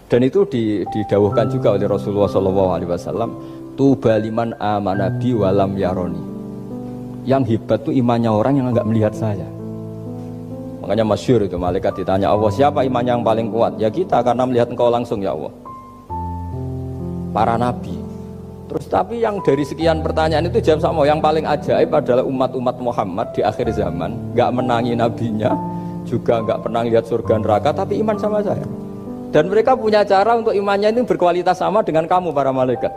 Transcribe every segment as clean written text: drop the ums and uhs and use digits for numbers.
Dan itu didawuhkan juga oleh Rasulullah SAW. Tuba liman amana bi walam yaroni. Yang hebat itu imannya orang yang enggak melihat saya. Makanya masyhur itu, malaikat ditanya Allah, siapa imannya yang paling kuat? Ya kita, karena melihat engkau langsung ya Allah. Para nabi. Terus tapi yang dari sekian pertanyaan itu jawab sama, yang paling ajaib adalah umat-umat Muhammad di akhir zaman, enggak menangi nabinya, juga enggak pernah lihat surga neraka, tapi iman sama saya. Dan mereka punya cara untuk imannya itu berkualitas sama dengan kamu para malaikat.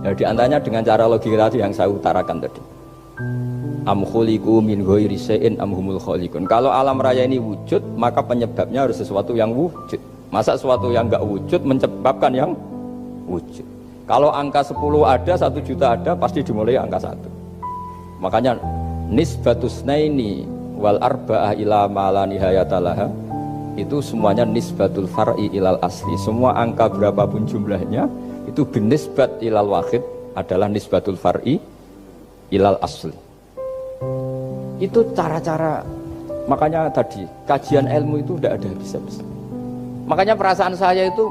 Ya diantaranya dengan cara logika yang saya utarakan tadi. Am khuliqu min ghairi syai'in am humul khaliqun. Kalau alam raya ini wujud, maka penyebabnya harus sesuatu yang wujud. Masa sesuatu yang enggak wujud menyebabkan yang wujud. Kalau angka 10 ada, 1 juta ada, pasti dimulai angka 1. Makanya nisbatusnaini wal arba'ah ila ma la nihayatalaha, itu semuanya nisbatul far'i ilal asli. Semua angka berapapun jumlahnya itu binisbat ilal wahid adalah nisbatul far'i ilal asli. Itu cara-cara, makanya tadi kajian ilmu itu tidak ada habis-habis. Makanya perasaan saya itu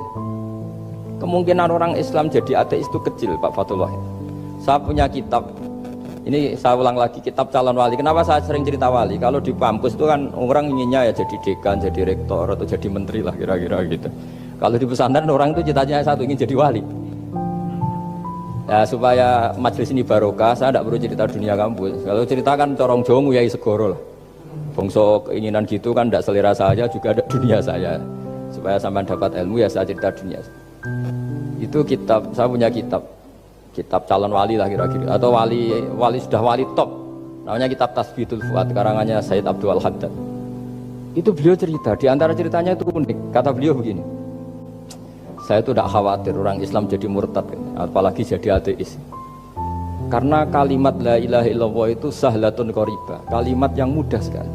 kemungkinan orang Islam jadi ateis itu kecil, Pak Fatullah. Saya punya kitab, ini saya ulang lagi, kitab calon wali. Kenapa saya sering cerita wali? Kalau di kampus itu kan orang inginnya ya jadi dekan, jadi rektor atau jadi menteri lah kira-kira gitu. Kalau di pesantren orang itu cita-citanya satu, ingin jadi wali. Ya supaya majelis ini barokah, saya tidak perlu cerita dunia kampus. Kalau ceritakan corong jongu ya segoro lah. Bongso keinginan gitu kan tidak selera saya, juga ada dunia saya. Supaya sampai dapat ilmu ya saya cerita dunia. Itu kitab, saya punya kitab calon wali lah kira-kira, atau wali sudah wali top. Namanya kitab Tasbihul Fuad, karangannya Sayyid Abdul Haddad. Itu beliau cerita, di antara ceritanya itu unik. Kata beliau begini, saya itu tidak khawatir orang Islam jadi murtad, apalagi jadi ateis. Karena kalimat la ilaha illallah itu sahlatun qaribah, kalimat yang mudah sekali.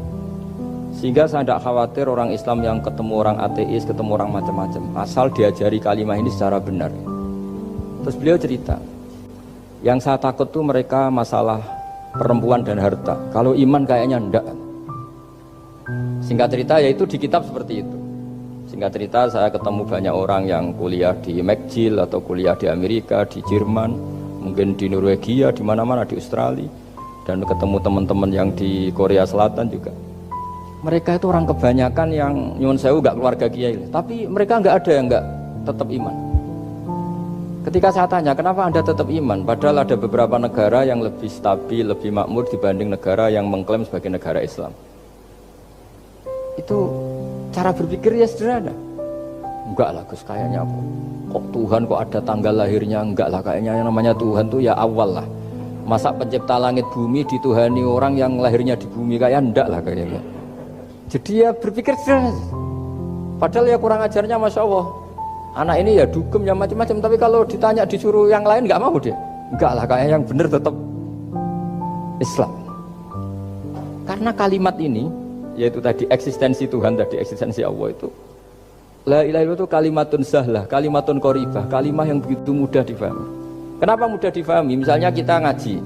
Sehingga saya tidak khawatir orang Islam yang ketemu orang ateis, ketemu orang macam-macam, asal diajari kalimat ini secara benar. Terus beliau cerita, yang saya takut tuh mereka masalah perempuan dan harta. Kalau iman kayaknya enggak. Singkat cerita yaitu di kitab seperti itu. Singkat cerita saya ketemu banyak orang yang kuliah di McGill atau kuliah di Amerika, di Jerman, mungkin di Norwegia, di mana-mana, di Australia, dan ketemu teman-teman yang di Korea Selatan juga. Mereka itu orang kebanyakan yang nyuwun sewu enggak keluarga kiai, tapi mereka enggak ada yang enggak tetap iman. Ketika saya tanya, kenapa Anda tetap iman? Padahal ada beberapa negara yang lebih stabil, lebih makmur dibanding negara yang mengklaim sebagai negara Islam. Itu cara berpikir ya sederhana. Enggak lah Gus, kayaknya kok Tuhan kok ada tanggal lahirnya? Enggak lah, kayaknya yang namanya Tuhan tuh ya awal lah. Masa pencipta langit bumi dituhani orang yang lahirnya di bumi, kayak enggak lah kayaknya. Jadi ya berpikir sederhana. Padahal ya kurang ajarnya Masya Allah. Anak ini ya dugem ya macam-macam, tapi kalau ditanya disuruh yang lain enggak mau dia. Enggak lah, kayaknya yang benar tetap Islam. Karena kalimat ini, yaitu tadi eksistensi Tuhan, tadi eksistensi Allah itu, la ilaha illallah itu kalimatun sahlah, kalimatun qoribah, kalimah yang begitu mudah difahami. Kenapa mudah difahami? Misalnya kita ngaji,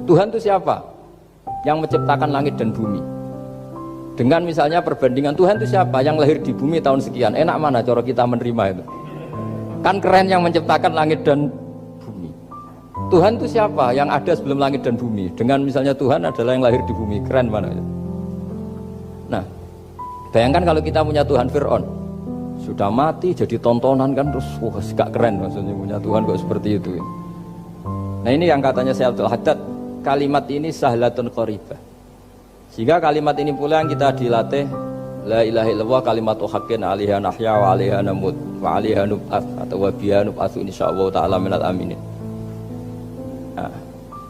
Tuhan itu siapa? Yang menciptakan langit dan bumi. Dengan misalnya perbandingan Tuhan itu siapa? Yang lahir di bumi tahun sekian. Enak mana cara kita menerima itu? Kan keren yang menciptakan langit dan bumi. Tuhan itu siapa? Yang ada sebelum langit dan bumi. Dengan misalnya Tuhan adalah yang lahir di bumi. Keren mana itu? Nah, bayangkan kalau kita punya Tuhan Fir'aun, sudah mati jadi tontonan kan, terus wah gak keren maksudnya punya Tuhan kok seperti itu. Nah ini yang katanya Syekh Abdul Haddad, kalimat ini sahlatun qaribah. Sehingga kalimat ini pula yang kita dilatih, la ilaha illallah kalimatu haqqin 'alaiha nahya wa 'alaiha namut wa 'alaiha nub'ats atau wa biha nub'atsu insyaallah taala minal aminin. Nah,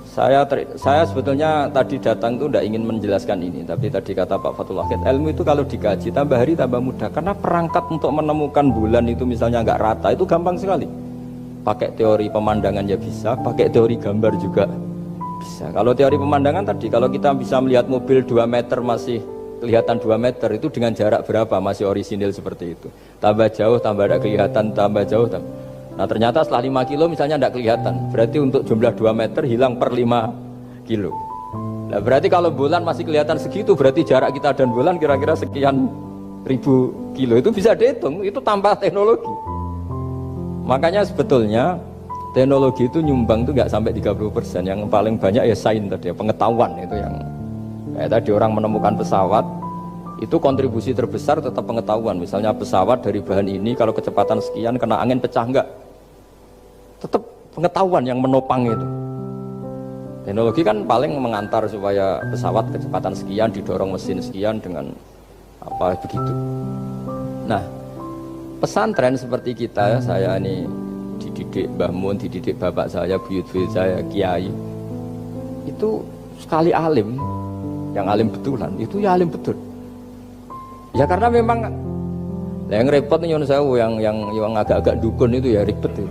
saya sebetulnya tadi datang itu tidak ingin menjelaskan ini, tapi tadi kata Pak Fathul Wahid, ilmu itu kalau dikaji tambah hari tambah mudah, karena perangkat untuk menemukan bulan itu misalnya nggak rata itu gampang sekali. Pakai teori pemandangan ya bisa, pakai teori gambar juga bisa. Kalau teori pemandangan tadi, kalau kita bisa melihat mobil 2 meter masih kelihatan 2 meter, itu dengan jarak berapa masih orisinil seperti itu. Tambah jauh tambah ada kelihatan, tambah jauh tambah. Nah ternyata setelah 5 kilo misalnya tidak kelihatan, berarti untuk jumlah 2 meter hilang per 5 kilo. Nah berarti kalau bulan masih kelihatan segitu, berarti jarak kita dan bulan kira-kira sekian ribu kilo itu bisa dihitung, itu tanpa teknologi. Makanya sebetulnya teknologi itu nyumbang itu nggak sampai 30%. Yang paling banyak ya sains tadi, pengetahuan itu yang kayak tadi orang menemukan pesawat itu kontribusi terbesar tetap pengetahuan. Misalnya pesawat dari bahan ini kalau kecepatan sekian kena angin pecah enggak, tetap pengetahuan yang menopang itu. Teknologi kan paling mengantar supaya pesawat kecepatan sekian didorong mesin sekian dengan apa begitu. Nah, pesantren seperti kita, saya ini dididik Mbah Mun, dididik bapak saya, buyut-buyut saya, kiai. Itu sekali alim, yang alim betulan, itu ya alim betul. Ya karena memang yang repot nih yang agak-agak dukun itu ya ribet itu.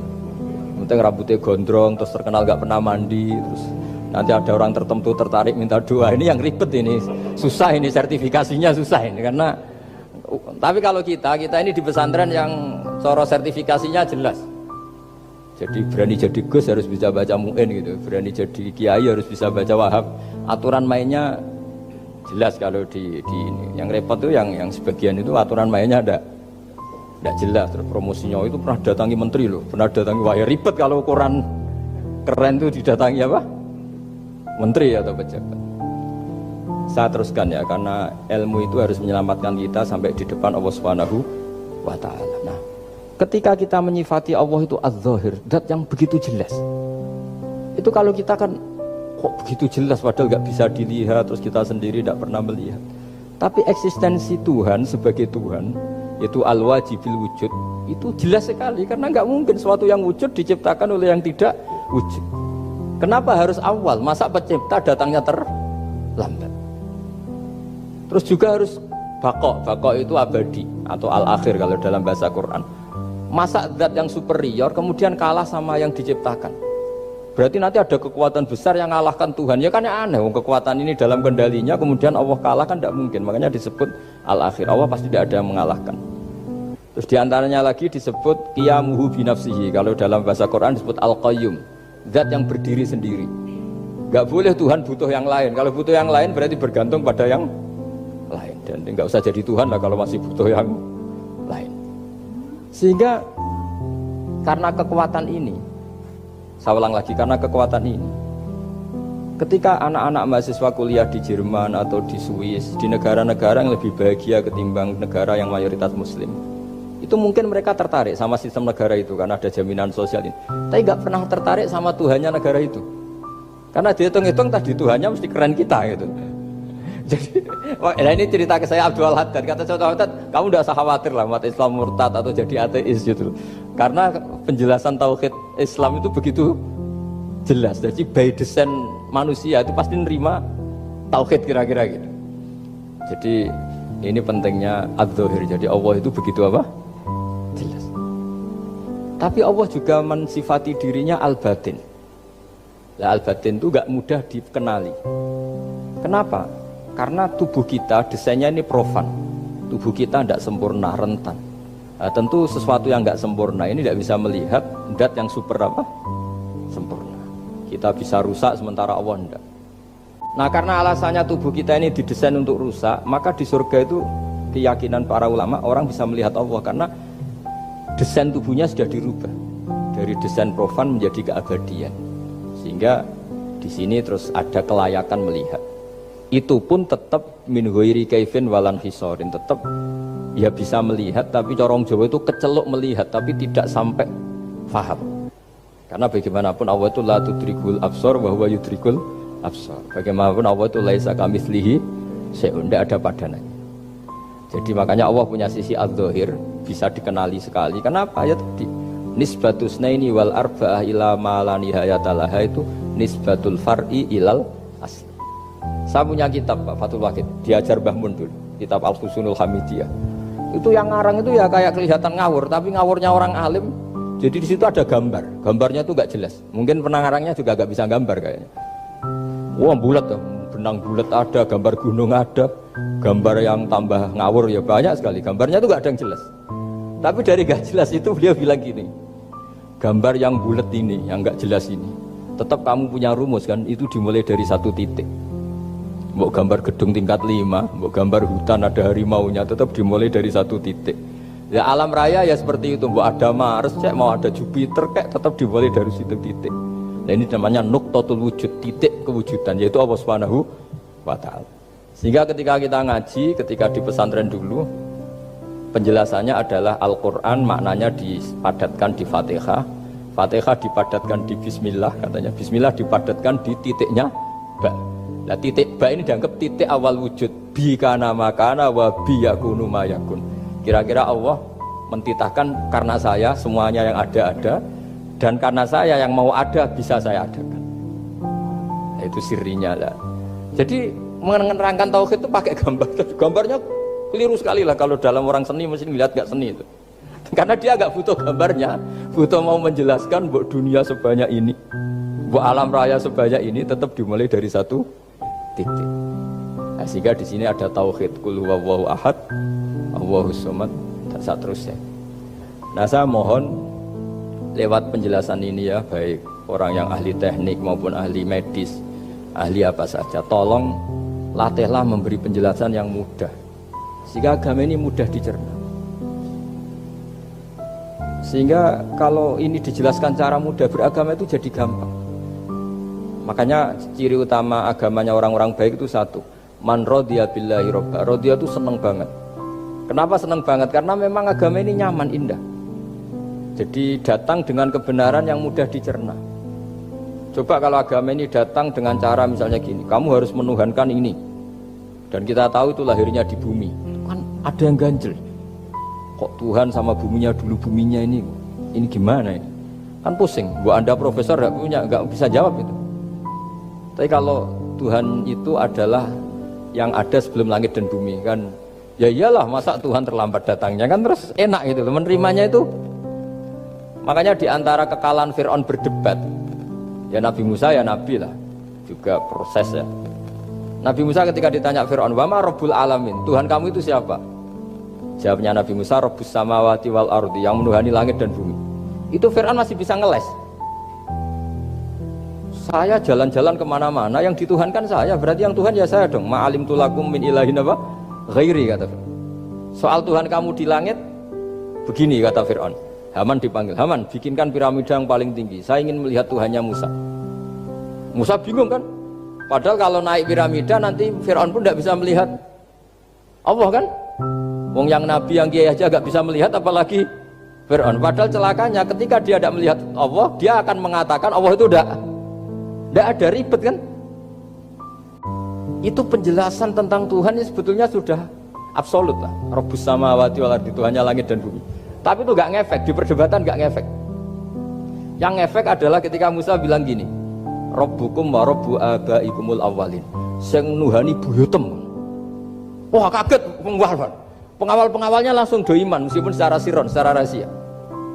Penting rambutnya gondrong, terus terkenal gak pernah mandi, terus nanti ada orang tertentu tertarik minta doa. Ini yang ribet ini, susah ini sertifikasinya susah ini karena. Tapi kalau kita ini di pesantren yang coro sertifikasinya jelas. Jadi berani jadi Gus harus bisa baca Mu'in gitu, berani jadi Kiai harus bisa baca Wahab. Aturan mainnya jelas kalau di ini. Yang repot tuh yang sebagian itu aturan mainnya ada. Tidak jelas, terus promosinya itu pernah datangi menteri loh, pernah datangi wah ya ribet kalau ukuran keren itu didatangi apa? Menteri atau pejabat. Saya teruskan ya, karena ilmu itu harus menyelamatkan kita sampai di depan Allah Subhanahu wa Ta'ala. Nah, ketika kita menyifati Allah itu az-zahir, zat yang begitu jelas. Itu kalau kita kan kok begitu jelas padahal nggak bisa dilihat, terus kita sendiri tidak pernah melihat. Tapi eksistensi Tuhan sebagai Tuhan, yaitu al-wajibil wujud, itu jelas sekali karena nggak mungkin sesuatu yang wujud diciptakan oleh yang tidak wujud. Kenapa harus awal? Masa pencipta datangnya terlambat? Terus juga harus baqo itu abadi atau al-akhir kalau dalam bahasa Quran. Masa zat yang superior kemudian kalah sama yang diciptakan? Berarti nanti ada kekuatan besar yang mengalahkan Tuhan. Ya kan ya aneh, kekuatan ini dalam kendalinya kemudian Allah kalah kan tidak mungkin. Makanya disebut al-akhir. Allah pasti tidak ada yang mengalahkan. Terus diantaranya lagi disebut qiyamuhu binafsihi. Kalau dalam bahasa Quran disebut al-qayyum, zat yang berdiri sendiri. Gak boleh Tuhan butuh yang lain. Kalau butuh yang lain berarti bergantung pada yang lain. Dan nggak usah jadi Tuhan lah kalau masih butuh yang lain. Sehingga karena kekuatan ini, saya ulang lagi, karena kekuatan ini, ketika anak-anak mahasiswa kuliah di Jerman atau di Swiss, di negara-negara yang lebih bahagia ketimbang negara yang mayoritas muslim, itu mungkin mereka tertarik sama sistem negara itu karena ada jaminan sosial ini. Tapi nggak pernah tertarik sama Tuhannya negara itu, karena dihitung-hitung tadi Tuhannya mesti keren kita gitu. Jadi, ini cerita ke saya Abdul Haddad. Kata saya Abdul Haddad, kamu tidak usah khawatir lah umat Islam murtad atau jadi ateis gitu. Karena penjelasan tauhid Islam itu begitu jelas. Jadi by design manusia itu pasti nerima tauhid kira-kira gitu. Jadi ini pentingnya az-zahir. Jadi Allah itu begitu apa? Jelas. Tapi Allah juga mensifati dirinya al-batin. Nah, al-batin itu gak mudah dikenali. Kenapa? Karena tubuh kita desainnya ini profan, tubuh kita tidak sempurna, rentan. Nah, tentu sesuatu yang nggak sempurna ini tidak bisa melihat zat yang super apa? Sempurna. Kita bisa rusak sementara Allah tidak. Nah karena alasannya tubuh kita ini didesain untuk rusak, maka di surga itu keyakinan para ulama orang bisa melihat Allah karena desain tubuhnya sudah dirubah dari desain profan menjadi keabadian. Sehingga di sini terus ada kelayakan melihat. Itu pun tetap min ghairi kaifin walan hisorin, tetap ya bisa melihat tapi corong Jawa itu kecelok melihat tapi tidak sampai faham. Karena bagaimanapun Allah itu la tudrikul absar wa huwa yudrikul absar. Bagaimanapun Allah itu laisa kamitslihi syai'un, tidak ada padanannya. Jadi makanya Allah punya sisi az-zahir bisa dikenali sekali. Kenapa? Ya tadi nisbatus naini wal arba'ah ila ma la nihayata laha itu nisbatul far'i ilal asli. Saya punya kitab Pak Fathul Wahid, diajar Mbah Mun dulu, kitab Al-Husnul Hamidiyah. Itu yang ngarang itu ya kayak kelihatan ngawur, tapi ngawurnya orang alim. Jadi di situ ada gambar, gambarnya itu nggak jelas. Mungkin pengarangnya juga nggak bisa gambar kayaknya. Wah bulat tuh, benang bulat ada, gambar gunung ada, gambar yang tambah ngawur ya banyak sekali. Gambarnya itu nggak ada yang jelas. Tapi dari nggak jelas itu beliau bilang gini, gambar yang bulat ini, yang nggak jelas ini, tetap kamu punya rumus kan? Itu dimulai dari satu titik. Mbok gambar gedung tingkat 5, mbok gambar hutan ada harimaunya, tetap dimulai dari satu titik. Ya alam raya ya seperti itu, mbok ada Mars, cek mau ada Jupiter, kayak tetap dimulai dari situ titik. Nah ini namanya nuqtatul wujud, titik kewujudan, yaitu Allah Subhanahu wa ta'ala. Sehingga ketika kita ngaji, ketika di pesantren dulu, penjelasannya adalah Al-Quran maknanya dipadatkan di Fatihah, Fatihah dipadatkan di Bismillah, katanya Bismillah dipadatkan di titiknya ba. Nah titik ba ini dianggap titik awal wujud, bi kana makana wa bi yakunu mayakun. Kira-kira Allah mentitahkan karena saya semuanya yang ada, dan karena saya yang mau ada bisa saya adakan. Nah, itu sirinya lah. Jadi menerangkan tauhid itu pakai gambar. Gambarnya keliru sekali lah kalau dalam orang seni mesti ngeliat gak seni itu. Karena dia gak butuh gambarnya, butuh mau menjelaskan buat dunia sebanyak ini, buat alam raya sebanyak ini tetap dimulai dari satu titik. Nah, sehingga di sini ada tauhid qul huwallahu ahad, Allahus samad dan seterusnya. Nah, saya mohon lewat penjelasan ini ya, baik orang yang ahli teknik maupun ahli medis, ahli apa saja, tolong latihlah memberi penjelasan yang mudah sehingga agama ini mudah dicerna. Sehingga kalau ini dijelaskan cara mudah beragama itu jadi gampang. Makanya ciri utama agamanya orang-orang baik itu satu, man radiya billahi robba. Radiya itu seneng banget. Kenapa seneng banget? Karena memang agama ini nyaman, indah. Jadi datang dengan kebenaran yang mudah dicerna. Coba kalau agama ini datang dengan cara misalnya gini, kamu harus menuhankan ini, dan kita tahu itu lahirnya di bumi, kan ada yang ganjel. Kok Tuhan sama buminya dulu, buminya ini gimana ini? Kan pusing. Buat Anda profesor nggak bisa jawab itu. Tapi kalau Tuhan itu adalah yang ada sebelum langit dan bumi, kan ya iyalah, masa Tuhan terlambat datangnya, kan terus enak gitu menerimanya itu. Makanya diantara kekalahan Fir'aun berdebat, ya Nabi Musa ya Nabi lah, juga proses ya. Nabi Musa ketika ditanya Fir'aun, wa ma rabbul alamin, Tuhan kamu itu siapa? Jawabnya Nabi Musa, rabbus samawati wal ardi, yang menuhani langit dan bumi. Itu Fir'aun masih bisa ngeles. Saya jalan-jalan kemana-mana, yang dituhankan saya, berarti yang Tuhan ya saya dong. Ma'alim tulakum min ilahin apa? Ghairi, kata Fir'aun. Soal Tuhan kamu di langit, begini kata Fir'aun. Haman dipanggil, Haman bikinkan piramida yang paling tinggi, saya ingin melihat Tuhannya Musa. Musa bingung kan? Padahal kalau naik piramida nanti Fir'aun pun tidak bisa melihat Allah kan? Wong yang Nabi yang kiai aja gak bisa melihat, apalagi Fir'aun. Padahal celakanya ketika dia tidak melihat Allah, dia akan mengatakan Allah itu tidak ada, ribet kan? Itu penjelasan tentang Tuhan ini sebetulnya sudah absolut lah. Rabbus samawati wal ardi, Tuhannya langit dan bumi. Tapi itu gak ngefek, di perdebatan gak ngefek. Yang ngefek adalah ketika Musa bilang gini, Rabbukum wa rabbu abaikumul awwalin, sing nuhani buyutem. Wah kaget pengawal-pengawalnya langsung do iman meskipun secara siron, secara rahasia.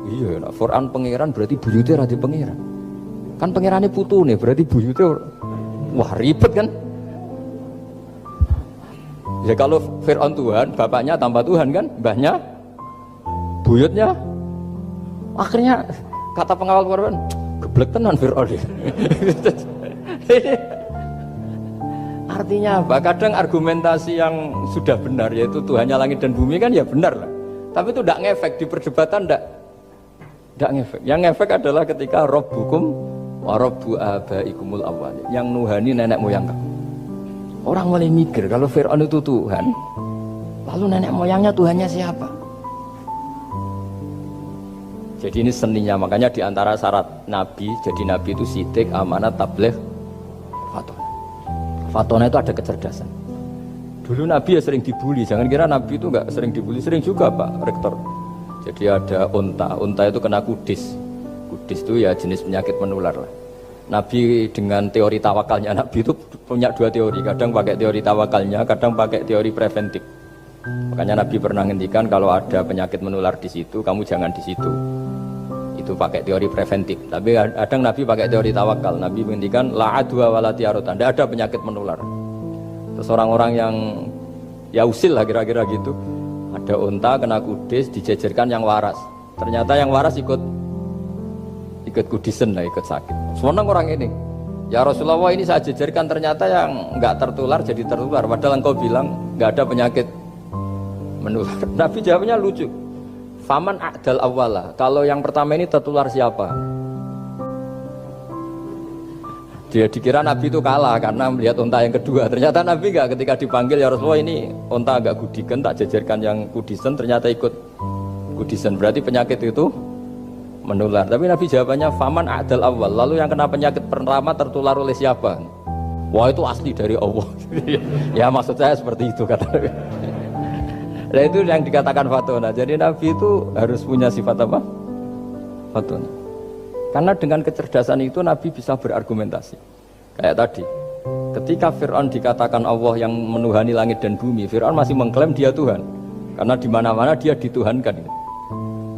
Iya, nah, Quran pangeran berarti buyutnya rada pangeran. Kan pangerannya putu nih, berarti buyutnya wah ribet kan? Ya kalau Fir'aun Tuhan, bapaknya tambah Tuhan kan, mbahnya, buyutnya. Akhirnya kata pengawal Quran, geblek tenan Fir'aun. Artinya apa? Kadang argumentasi yang sudah benar, yaitu Tuhannya langit dan bumi kan ya benar lah. Tapi itu tidak ngefek, di perdebatan tidak ngefek. Yang ngefek adalah ketika Rabbukum wa rabbu abaikumul awwalin, yang nuhani nenek moyang kamu. Orang mulai mikir kalau Fir'aun itu Tuhan, lalu nenek moyangnya Tuhannya siapa? Jadi ini seninya, makanya diantara syarat Nabi, jadi Nabi itu sidik, amanat, tabligh, fatona. Fatona itu ada kecerdasan. Dulu Nabi ya sering dibully, jangan kira Nabi itu nggak sering dibully, sering juga Pak Rektor. Jadi ada unta itu kena kudis. Kudis itu ya jenis penyakit menular lah. Nabi dengan teori tawakalnya, Nabi itu punya dua teori, kadang pakai teori tawakalnya, kadang pakai teori preventif. Makanya Nabi pernah ngendikan kalau ada penyakit menular di situ, kamu jangan di situ. Itu pakai teori preventif. Tapi kadang Nabi pakai teori tawakal. Nabi menghentikan la adwa wala tiarutan, tidak ada penyakit menular. Terus orang-orang yang ya usil lah kira-kira gitu, ada unta kena kudis, dijejerkan yang waras. Ternyata yang waras ikut kudisen lah, ikut sakit. Senang orang ini. Ya Rasulullah, ini saya jejerkan ternyata yang nggak tertular jadi tertular. Padahal engkau bilang nggak ada penyakit menular. Nabi jawabnya lucu. Faman a'dal awwala. Kalau yang pertama ini tertular siapa? Dia dikira Nabi itu kalah karena melihat unta yang kedua. Ternyata Nabi nggak, ketika dipanggil ya Rasulullah ini unta agak gudikan, tak jejerkan yang kudisen, ternyata ikut kudisen. Berarti penyakit itu menular. Tapi Nabi jawabannya faman a'dal awal. Lalu yang kena penyakit pertama tertular oleh siapa? Wah, itu asli dari Allah. Ya maksud saya seperti itu kata Nabi. Nah itu yang dikatakan fatona. Jadi Nabi itu harus punya sifat apa? Fatona. Karena dengan kecerdasan itu Nabi bisa berargumentasi. Kayak tadi, ketika Fir'aun dikatakan Allah yang menuhani langit dan bumi, Fir'aun masih mengklaim dia Tuhan. Karena di mana-mana dia dituhankan.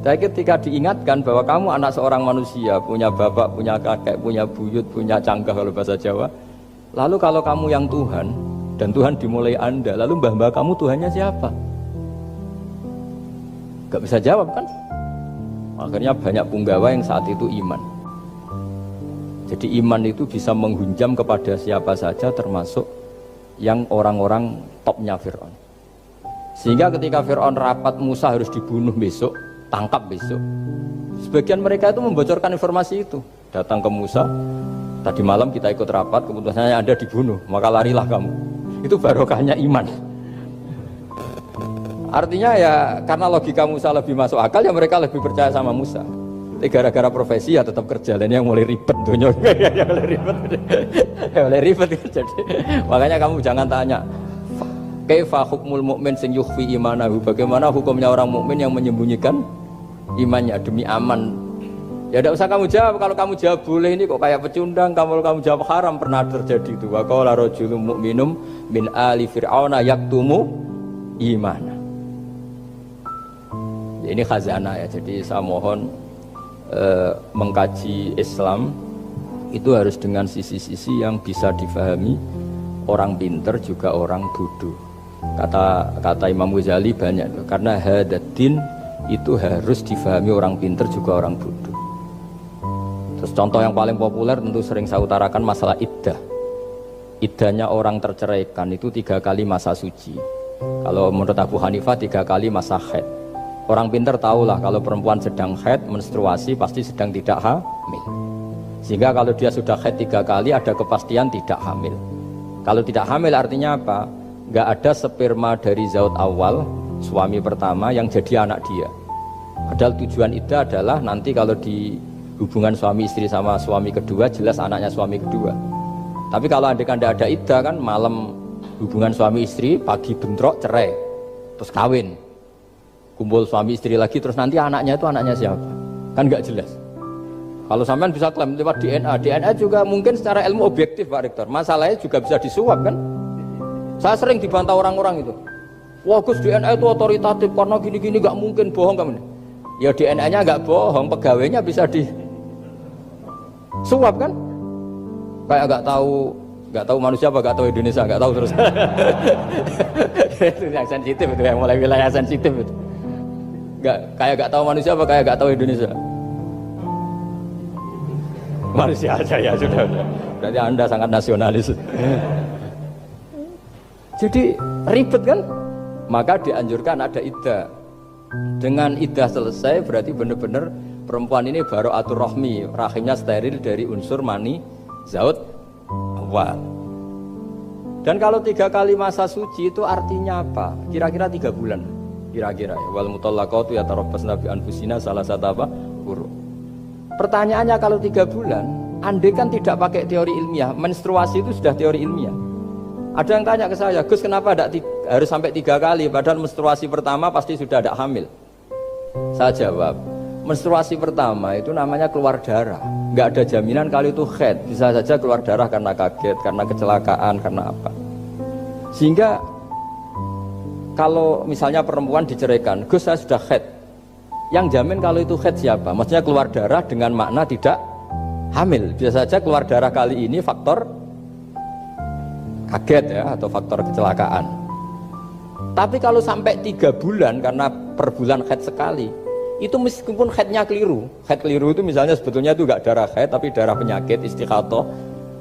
Tapi ketika diingatkan bahwa kamu anak seorang manusia, punya bapak, punya kakek, punya buyut, punya canggah kalau bahasa Jawa. Lalu kalau kamu yang Tuhan, dan Tuhan dimulai Anda, lalu mbah-mbah kamu Tuhannya siapa? Gak bisa jawab kan? Akhirnya banyak punggawa yang saat itu iman. Jadi iman itu bisa menghunjam kepada siapa saja, termasuk yang orang-orang topnya Fir'aun. Sehingga ketika Fir'aun rapat Musa harus dibunuh besok, tangkap besok, sebagian mereka itu membocorkan informasi itu. Datang ke Musa, tadi malam kita ikut rapat, keputusannya Anda dibunuh, maka larilah kamu. Itu barokahnya iman. Artinya ya karena logika Musa lebih masuk akal, ya mereka lebih percaya sama Musa. Tapi gara-gara profesi ya tetap kerja, dan yang mulai ribet dunia. Ya mulai ribet. Ya mulai ribet. Jadi makanya kamu jangan tanya kaifa hukmul mukmin sing yukhfi imanahu, bagaimana hukumnya orang mukmin yang menyembunyikan imannya demi aman. Ya tidak usah kamu jawab. Kalau kamu jawab boleh, ini kok kayak pecundang. Kalau kamu jawab haram, pernah terjadi itu. Wa qala rajulun mu'minum min ali fir'auna yaktumu imana. Ini khazanah ya, jadi saya mohon mengkaji Islam itu harus dengan sisi-sisi yang bisa difahami orang pinter juga orang bodoh. Kata Imam Ghazali banyak, karena hadatin itu harus difahami orang pinter juga orang bodoh. Terus contoh yang paling populer tentu sering saya utarakan masalah iddah. Iddahnya orang terceraikan itu 3 kali masa suci. Kalau menurut Abu Hanifah 3 kali masa haid. Orang pintar tahulah kalau perempuan sedang haid, menstruasi pasti sedang tidak hamil. Sehingga kalau dia sudah haid 3 kali ada kepastian tidak hamil. Kalau tidak hamil artinya apa? Gak ada sperma dari zaut awal, suami pertama yang jadi anak dia. Padahal tujuan iddah adalah nanti kalau di hubungan suami istri sama suami kedua, jelas anaknya suami kedua. Tapi kalau andaikan tidak ada iddah kan, malam hubungan suami istri, pagi bentrok cerai, terus kawin. Kumpul suami istri lagi, terus nanti anaknya itu anaknya siapa? Kan nggak jelas. Kalau sampean bisa klaim lewat DNA, DNA juga mungkin secara ilmu objektif Pak Rektor. Masalahnya juga bisa disuap kan? Saya sering dibantah orang-orang itu. Wah Gus, DNA itu otoritatif karena gini-gini, nggak mungkin, bohong kamu. Ya DNA-nya nggak bohong, pegawainya bisa disuap kan? Kayak nggak tahu manusia apa, nggak tahu Indonesia, nggak tahu terus. Itu yang sensitif itu, yang mulai wilayah sensitif itu. Kayak gak tahu manusia apa, kayak gak tahu Indonesia? Manusia aja ya sudah. Berarti Anda sangat nasionalis. Jadi ribet kan? Maka dianjurkan ada iddah. Dengan iddah selesai berarti benar-benar perempuan ini baru atur rahmi, rahimnya steril dari unsur mani zaut awal. Dan kalau 3 kali masa suci itu artinya apa? Kira-kira 3 bulan. Kira-kira ya, wal mutallaqatu yatarabbasna bi anfusina salah satu apa? Quru. Pertanyaannya kalau 3 bulan, andai kan tidak pakai teori ilmiah, menstruasi itu sudah teori ilmiah. Ada yang tanya ke saya, Gus kenapa harus sampai 3 kali padahal menstruasi pertama pasti sudah ada hamil? Saya jawab, menstruasi pertama itu namanya keluar darah. Nggak ada jaminan kalau itu haid, bisa saja keluar darah karena kaget, karena kecelakaan, karena apa. Sehingga kalau misalnya perempuan diceraikan, Gus saya sudah haid, yang jamin kalau itu haid siapa? Maksudnya keluar darah dengan makna tidak hamil. Bisa saja keluar darah kali ini faktor kaget ya, atau faktor kecelakaan. Tapi kalau sampai 3 bulan karena per bulan haid sekali, itu meskipun haidnya keliru. Haid keliru itu misalnya sebetulnya itu enggak darah haid tapi darah penyakit istighathah.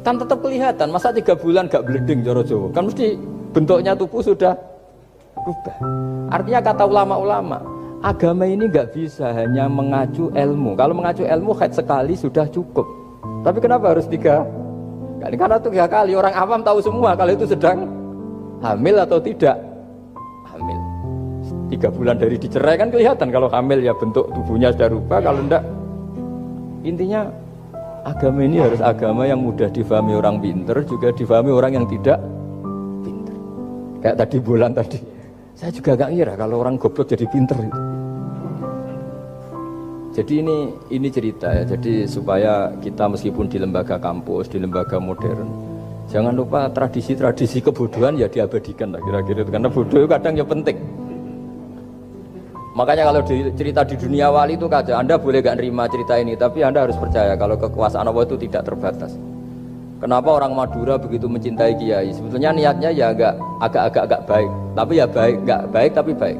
Kan tetap kelihatan, masa 3 bulan gak bleding cara Jawa? Kan mesti bentuknya tubuh sudah berubah. Artinya kata ulama-ulama, agama ini gak bisa hanya mengacu ilmu. Kalau mengacu ilmu haid sekali sudah cukup. Tapi kenapa harus 3 kali? Karena 3 kali orang awam tahu semua kalau itu sedang hamil atau tidak hamil. 3 bulan dari dicerai kan kelihatan kalau hamil ya bentuk tubuhnya sudah rubah, kalau enggak. Intinya agama ini harus agama yang mudah difahami orang pinter, juga difahami orang yang tidak pinter. Kayak tadi bulan tadi, saya juga gak ngira kalau orang goblok jadi pinter itu. Jadi ini cerita ya. Jadi supaya kita meskipun di lembaga kampus, di lembaga modern, jangan lupa tradisi-tradisi kebodohan ya diabadikan lah kira-kira itu. Karena bodoh kadang ya penting. Makanya kalau cerita di dunia wali itu kaca, Anda boleh gak nerima cerita ini, tapi Anda harus percaya kalau kekuasaan Allah itu tidak terbatas. Kenapa orang Madura begitu mencintai kiai? Sebetulnya niatnya ya agak baik, tapi ya gak baik tapi baik.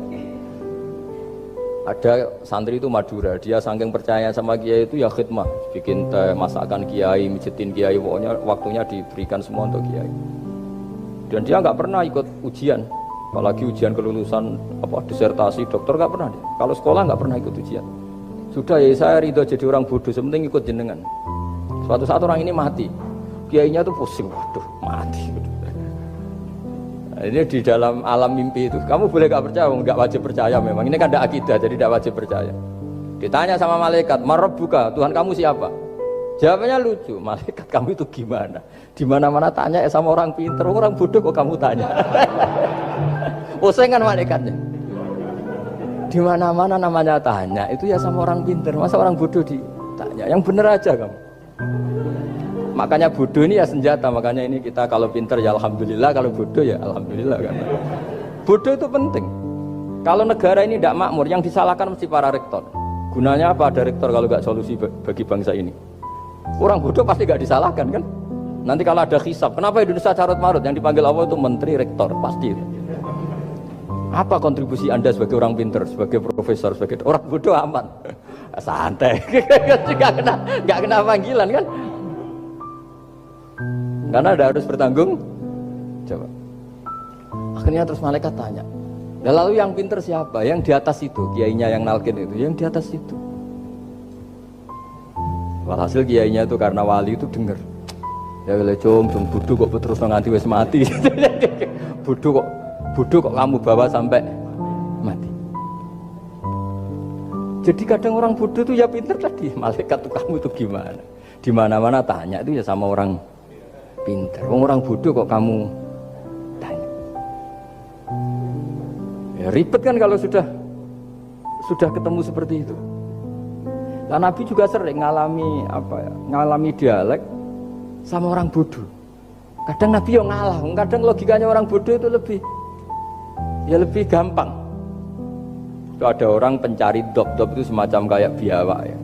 Ada santri itu Madura, dia saking percaya sama kiai itu ya khidmah, bikin teh, masakan kiai, mijitin kiai, pokoknya waktunya diberikan semua untuk kiai. Dan dia nggak pernah ikut ujian. Apalagi ujian kelulusan disertasi dokter nggak pernah dia. Kalau sekolah nggak pernah ikut ujian. Sudah ya saya ridho jadi orang bodoh, sementing ikut jenengan. Suatu saat orang ini mati, kiainya tuh pusing, waduh mati. Nah, ini di dalam alam mimpi itu, kamu boleh nggak percaya, nggak wajib percaya memang. Ini kan ada akidah, jadi tidak wajib percaya. Ditanya sama malaikat, Marabbuka, Tuhan kamu siapa? Jawabannya lucu, malaikat kamu itu gimana? Di mana-mana tanya sama orang pinter, orang bodoh kok kamu tanya? Pusing kan malaikatnya. Di mana-mana namanya tanya, itu ya sama orang pinter, masa orang bodoh ditanya? Yang bener aja kamu. Makanya bodoh ini ya senjata, makanya ini kita kalau pinter ya alhamdulillah, kalau bodoh ya alhamdulillah kan. Bodoh itu penting. Kalau negara ini tidak makmur, yang disalahkan mesti para rektor. Gunanya apa ada rektor kalau nggak solusi bagi bangsa ini? Orang bodoh pasti nggak disalahkan kan? Nanti kalau ada hisab, kenapa Indonesia carut marut? Yang dipanggil Allah itu menteri, rektor, pasti itu. Apa kontribusi Anda sebagai orang pinter, sebagai profesor, sebagai orang bodoh aman? Santai, nggak kena panggilan kan? Karena Anda harus bertanggung jawab. Akhirnya terus malaikat tanya, lalu yang pinter siapa? Yang di atas itu, kiainya yang nalkin itu, yang di atas itu. Walhasil kiainya itu karena wali itu denger. Ya wile cum bodoh kok terus nganti wis mati. Bodoh kok kamu bawa sampai mati. Jadi kadang orang bodoh itu ya pinter tadi. Malaikat tuh kamu tuh gimana? Di mana-mana tanya itu ya sama orang pinter. Orang bodoh kok kamu tanya? Ya ribet kan kalau sudah ketemu seperti itu. Nah, Nabi juga sering ngalami dialek sama orang bodoh. Kadang Nabi yang ngalah, kadang logikanya orang bodoh itu lebih gampang. Itu ada orang pencari dop itu semacam kayak biawak ya.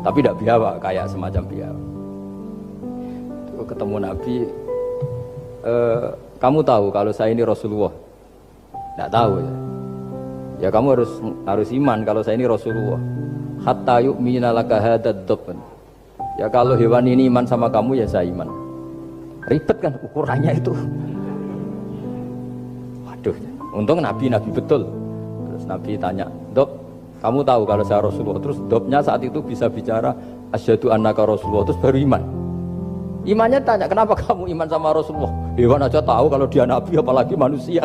Tapi tidak biawak, kayak semacam biawak. Itu ketemu Nabi, kamu tahu kalau saya ini Rasulullah? Tidak tahu ya. Ya kamu harus iman kalau saya ini Rasulullah. Hatta yu'mina laka hadad dop. Ya kalau hewan ini iman sama kamu ya saya iman. Ribet kan ukurannya itu. Waduh, untung Nabi betul. Terus Nabi tanya, Dop, kamu tahu kalau saya Rasulullah? Terus Dopnya saat itu bisa bicara asyhadu annaka Rasulullah, terus baru iman. Imannya tanya, kenapa kamu iman sama Rasulullah? Hewan aja tahu kalau dia Nabi, apalagi manusia.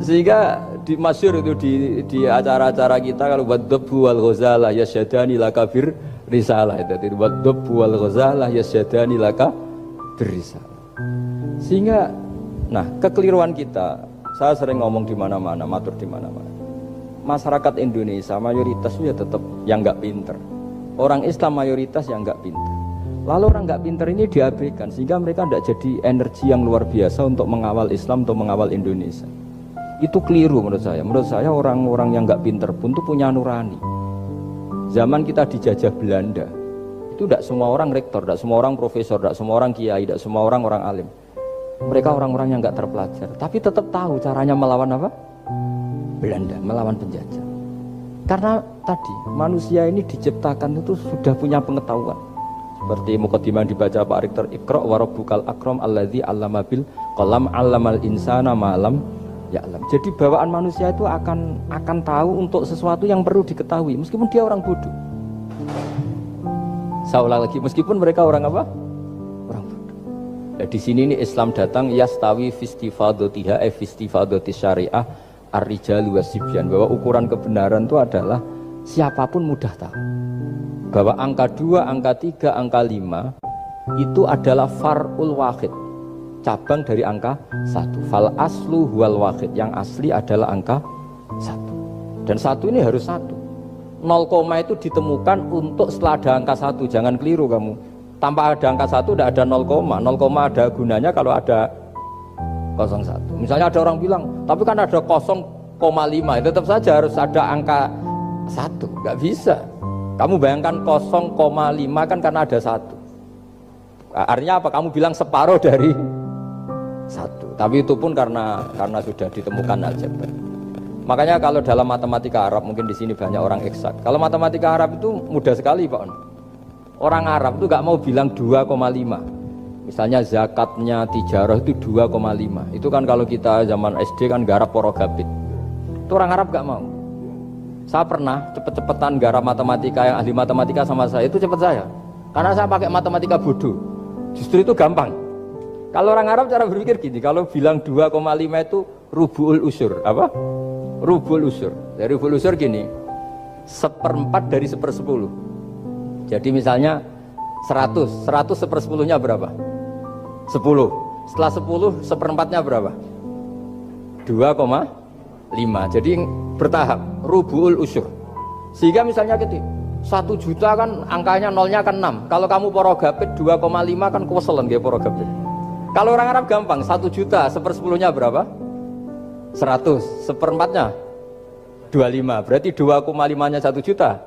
Sehingga di masyhur itu di acara-acara kita kalau wadhabbu wal ghazalah yasyadani laka bir risalah itu wadhabbu wal ghazalah yasyadani laka bir risalah. Sehingga kekeliruan kita, saya sering ngomong di mana-mana, matur di mana-mana. Masyarakat Indonesia mayoritas ya tetap yang enggak pinter. Orang Islam mayoritas yang enggak pinter. Lalu orang enggak pinter ini diabaikan sehingga mereka tidak jadi energi yang luar biasa untuk mengawal Islam atau mengawal Indonesia. Itu keliru menurut saya. Menurut saya orang-orang yang nggak pinter pun tuh punya nurani. Zaman kita dijajah Belanda, itu tidak semua orang rektor, tidak semua orang profesor, tidak semua orang kiai, tidak semua orang alim. Mereka orang-orang yang nggak terpelajar, tapi tetap tahu caranya melawan apa? Belanda, melawan penjajah. Karena tadi manusia ini diciptakan itu sudah punya pengetahuan. Seperti mukadimah dibaca Pak Rektor, Iqra wa rabbukal akram alladzi 'allama bil qalam 'allamal insana ma lam ya'lam. Jadi bawaan manusia itu akan tahu untuk sesuatu yang perlu diketahui meskipun dia orang bodoh. Saya ulang lagi, meskipun mereka orang apa? Orang bodoh. Nah, di sini nih Islam datang yastawi fistifadatiha fistifadati syariah ar-rijalu wasibyan, bahwa ukuran kebenaran itu adalah siapapun mudah tahu. Bahwa angka 2, angka 3, angka 5 itu adalah far'ul wahid, cabang dari angka 1. Fal aslu huwal wahid, yang asli adalah angka 1. Dan 1 ini harus 1. 0, itu ditemukan untuk setelah ada angka 1. Jangan keliru kamu. Tanpa ada angka 1 tidak ada 0, 0, ada gunanya kalau ada 01. Misalnya ada orang bilang, tapi kan ada 0,5, tetap saja harus ada angka 1. Nggak bisa. Kamu bayangkan 0,5 kan karena ada 1. Artinya apa? Kamu bilang separuh dari 1. Tapi itu pun karena sudah ditemukan aljabar. Makanya kalau dalam matematika Arab, mungkin di sini banyak orang eksak. Kalau matematika Arab itu mudah sekali, Pak. Orang Arab itu nggak mau bilang 2,5. Misalnya zakatnya tijarah itu 2,5. Itu kan kalau kita zaman SD kan garap porogabit. Itu orang Arab gak mau. Saya pernah cepet-cepetan garap matematika, yang ahli matematika sama saya, itu cepet saya. Karena saya pakai matematika bodoh. Justru itu gampang. Kalau orang Arab cara berpikir gini, kalau bilang 2,5 itu rubu'ul usur. Apa? Rubu'ul usur. Dari rubu'ul usur gini, 1/4 dari 1/10. Jadi misalnya 100 1/10-nya berapa? 10. Setelah 10 1/4-nya berapa? 2,5. Jadi bertahap rubu'ul usur. Sehingga misalnya gitu 1 juta kan angkanya nolnya kan 6. Kalau kamu porogabit 2,5 kan kuweselen nggih porogabit. Kalau orang Arab gampang, 1 juta 1/10-nya berapa? 100. 1/4-nya 25. Berarti 2,5-nya 1 juta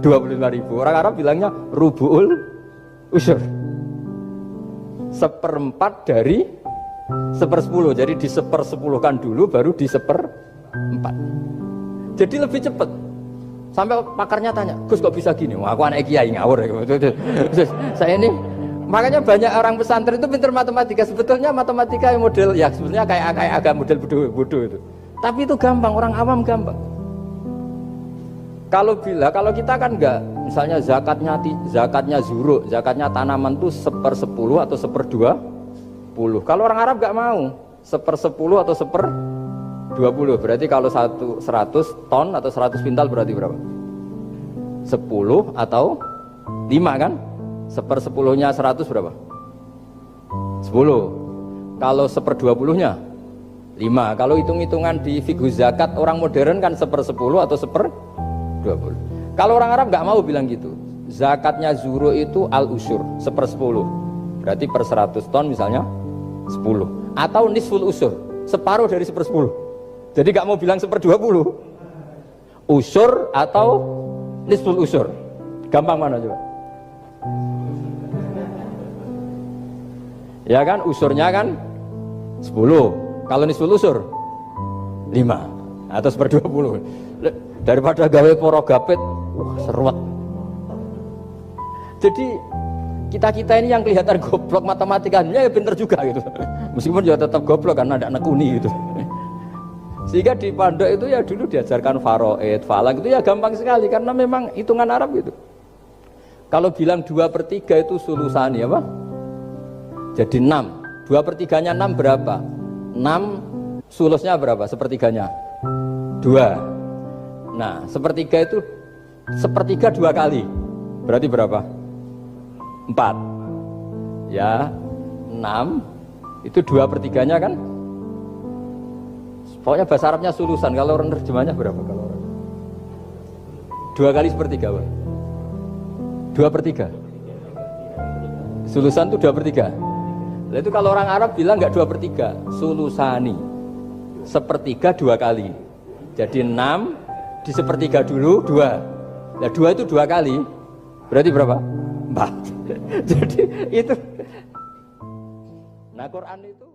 25.000. Orang Arab bilangnya rubu'ul usur. 1/4 dari 1/10. Jadi di 1/10-kan dulu baru di 1/4. Jadi lebih cepat. Sampai pakarnya tanya, Gus kok bisa gini? Wah, aku anak kiai ngawur. Saya ini, makanya banyak orang pesantren itu pintar matematika. Sebetulnya matematika yang model, ya sebetulnya kayak agak model bodoh itu. Tapi itu gampang, orang awam gampang. Kalau kita kan enggak, misalnya zakatnya zuruk, zakatnya tanaman itu 1/10 atau 1/20. Kalau orang Arab enggak mau 1/10 atau 1/20. Berarti kalau 100 ton atau 100 pintal berarti berapa? 10 atau 5 kan? 1/10-nya 100 berapa? 10. Kalau 1/20-nya 5. Kalau hitung-hitungan di fiqh zakat orang modern kan 1/10 atau 1/20. Kalau orang Arab nggak mau bilang gitu. Zakatnya zuru itu al-usur 1/10. Berarti per 100 ton misalnya 10. Atau nisful usur, separuh dari 1/10. Jadi nggak mau bilang 1/20. Usur atau nisful usur. Gampang mana coba? Ya kan, usurnya kan 10. Kalau nisful usur 5 atau 1/20. Daripada gawe porogapit, wah seruat. Jadi kita ini yang kelihatan goblok matematikanya ya pinter juga gitu. Meskipun juga tetap goblok karena ada nekuni gitu. Sehingga di pondok itu ya dulu diajarkan faraid, falak itu ya gampang sekali karena memang hitungan Arab gitu. Kalau bilang 2/3 itu sulusani apa? Jadi 6. 2/3-nya 6 berapa? 6 sulusnya berapa? Sepertiganya 2. Nah, sepertiga itu 1/3 2 kali. Berarti berapa? 4. Ya, 6 itu 2/3-nya kan? Pokoknya bahasa Arabnya sulusan. Kalau orang terjemahnya berapa kalau orang? 2 kali 1/3, Pak. 2/3. Sulusan itu 2/3. Nah, itu kalau orang Arab bilang enggak 2/3, sulusani. 1/3 2 kali. Jadi 6 di 1/3 dulu 2. Nah 2 itu 2 kali. Berarti berapa? 4. Jadi itu. Nah Quran itu